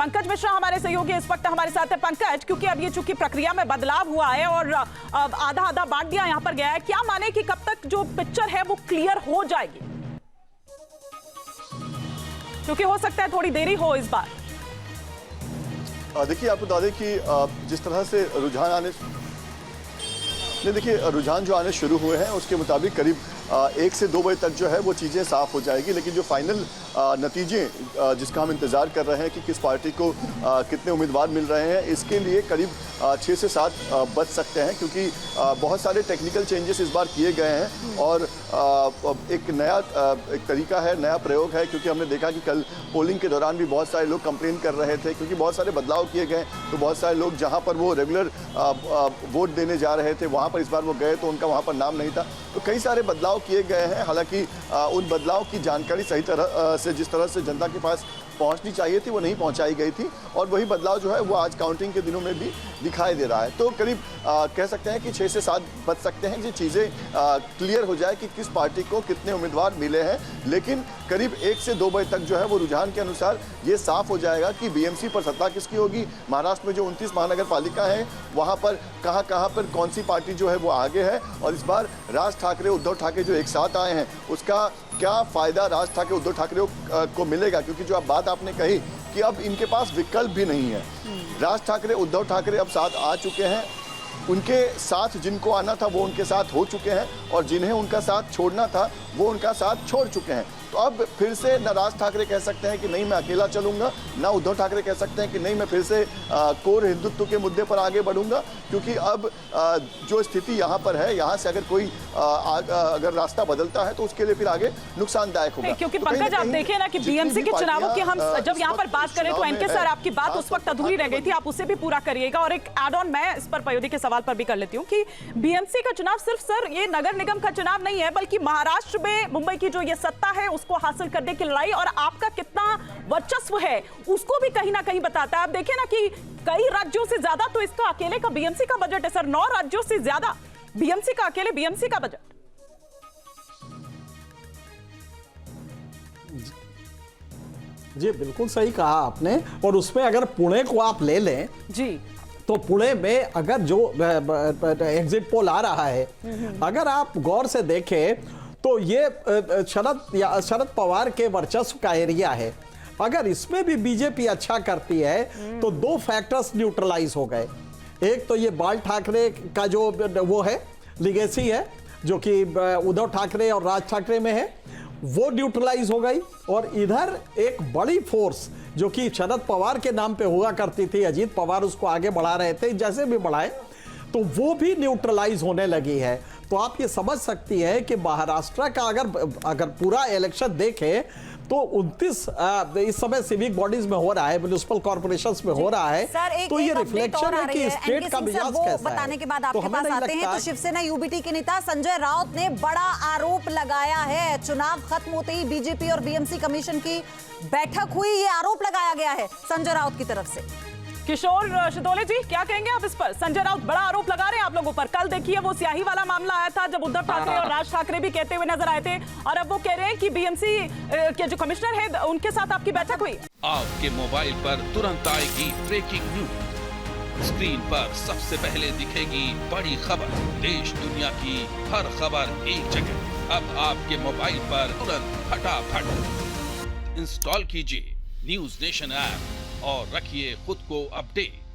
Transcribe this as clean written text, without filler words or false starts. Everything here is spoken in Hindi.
पंकज मिश्रा हमारे सहयोगी इस वक्त हमारे साथ है। पंकज, क्योंकि अब ये चूंकि प्रक्रिया में बदलाव हुआ है और आधा आधा बांट दिया यहाँ पर गया है, क्या माने कि कब तक जो पिक्चर है वो क्लियर हो जाएगी? क्योंकि हो सकता है थोड़ी देरी हो इस बार। देखिए, आपको बता दें कि जिस तरह से रुझान जो आने शुरू हुए हैं उसके मुताबिक करीब 1 से 2 बजे तक जो है वो चीज़ें साफ हो जाएगी। लेकिन जो फाइनल नतीजे जिसका हम इंतज़ार कर रहे हैं कि किस पार्टी को कितने उम्मीदवार मिल रहे हैं, इसके लिए करीब 6 से 7 बच सकते हैं, क्योंकि बहुत सारे टेक्निकल चेंजेस इस बार किए गए हैं और एक नया एक तरीका है, नया प्रयोग है। क्योंकि हमने देखा कि कल पोलिंग के दौरान भी बहुत सारे लोग कंप्लेन कर रहे थे, क्योंकि बहुत सारे बदलाव किए गए। तो बहुत सारे लोग जहाँ पर वो रेगुलर वोट देने जा रहे थे वहाँ पर इस बार वो गए तो उनका वहाँ पर नाम नहीं था। तो कई सारे बदलाव किए गए हैं। हालांकि उन बदलाव की जानकारी सही तरह से जिस तरह से जनता के पास पहुंचनी चाहिए थी वो नहीं पहुंचाई गई थी, और वही बदलाव जो है वो आज काउंटिंग के दिनों में भी दिखाई दे रहा है। तो करीब कह सकते हैं कि 6 से 7 बच सकते हैं कि चीज़ें क्लियर हो जाए कि किस पार्टी को कितने उम्मीदवार मिले हैं। लेकिन करीब 1 से 2 बजे तक जो है वो रुझान के अनुसार ये साफ हो जाएगा कि बीएमसी पर सत्ता किसकी होगी। महाराष्ट्र में जो 29 महानगर पालिका है वहाँ पर कहाँ पर कौन सी पार्टी जो है वो आगे है, और इस बार राज ठाकरे उद्धव ठाकरे जो एक साथ आए हैं उसका क्या फ़ायदा राज ठाकरे उद्धव ठाकरे को मिलेगा। क्योंकि जो बात आपने कही कि अब इनके पास विकल्प भी नहीं है। राज ठाकरे उद्धव ठाकरे अब साथ आ चुके हैं, उनके साथ जिनको आना था वो उनके साथ हो चुके हैं, और जिन्हें उनका साथ छोड़ना था वो उनका साथ छोड़ चुके हैं। तो अब फिर से न राज ठाकरे कह सकते हैं कि नहीं मैं अकेला चलूंगा, ना उद्धव ठाकरे कह सकते हैं कि नहीं मैं फिर से कोर हिंदुत्व के मुद्दे पर आगे बढ़ूंगा। क्योंकि अब जो स्थिति यहाँ पर है, यहाँ से अगर कोई अगर रास्ता बदलता है तो उसके लिए फिर आगे नुकसानदायक होगा। क्योंकि तो पंकज आप देखिए ना कि बीएमसी के चुनावों की हम जब यहाँ पर बात करें तो एनके सर आपकी बात उस वक्त अधूरी रह गई थी, आप उसे भी पूरा करिएगा। और एक एड ऑन मैं इस पर पयोधी के सवाल पर भी कर लेती हूँ कि बीएमसी का चुनाव सिर्फ सर ये नगर निगम का चुनाव नहीं है, बल्कि महाराष्ट्र में मुंबई की जो ये सत्ता है उसको हासिल करने की लड़ाई और आपका कितना वर्चस्व है उसको भी कहीं ना कहीं बताता है। आप देखिए ना कि कई राज्यों से ज्यादा तो इसका अकेले का बीएमसी का बजट है सर, 9 राज्यों से ज्यादा बीएमसी का, अकेले बीएमसी का बजट। जी बिल्कुल सही कहा आपने। और उसमें अगर पुणे को आप ले लें जी, तो पुणे में अगर जो एग्जिट पोल आ रहा है, अगर आप गौर से देखें तो ये शरद पवार के वर्चस्व का एरिया है। अगर इसमें भी बीजेपी अच्छा करती है तो 2 फैक्टर्स न्यूट्रलाइज हो गए। एक तो ये बाल ठाकरे का जो वो है लिगेसी है जो कि उद्धव ठाकरे और राज ठाकरे में है, वो न्यूट्रलाइज हो गई। और इधर एक बड़ी फोर्स जो कि शरद पवार के नाम पे हुआ करती थी, अजीत पवार उसको आगे बढ़ा रहे थे, जैसे भी बढ़ाए तो वो भी न्यूट्रलाइज होने लगी है। तो आप ये समझ सकती है कि महाराष्ट्र का अगर पूरा इलेक्शन देखें तो 29 इस समय सिविक बॉडीज में हो रहा है, म्युनिसिपल कॉर्पोरेशंस में हो रहा है। तो ये रिफ्लेक्शन है कि स्टेट का मिजाज कैसा है। बताने के बाद आपके पास आते हैं तो शिवसेना यूबीटी के नेता संजय राउत ने बड़ा आरोप लगाया है। चुनाव खत्म होते ही बीजेपी और बीएमसी कमीशन की बैठक हुई, ये आरोप लगाया गया है संजय राउत की तरफ से। किशोर शदोले जी क्या कहेंगे आप इस पर? संजय राउत बड़ा आरोप लगा रहे हैं आप लोगों पर। कल देखिए वो स्याही वाला मामला आया था जब उद्धव ठाकरे और राज ठाकरे भी कहते हुए नजर आए थे, और अब वो कह रहे हैं कि बीएमसी के जो कमिश्नर है उनके साथ आपकी बैठक हुई। आपके मोबाइल पर तुरंत आएगी ब्रेकिंग न्यूज, स्क्रीन पर सबसे पहले दिखेगी बड़ी खबर, देश दुनिया की हर खबर एक जगह। अब आपके मोबाइल पर तुरंत फटाफट इंस्टॉल कीजिए न्यूज नेशन ऐप और रखिए खुद को अपडेट।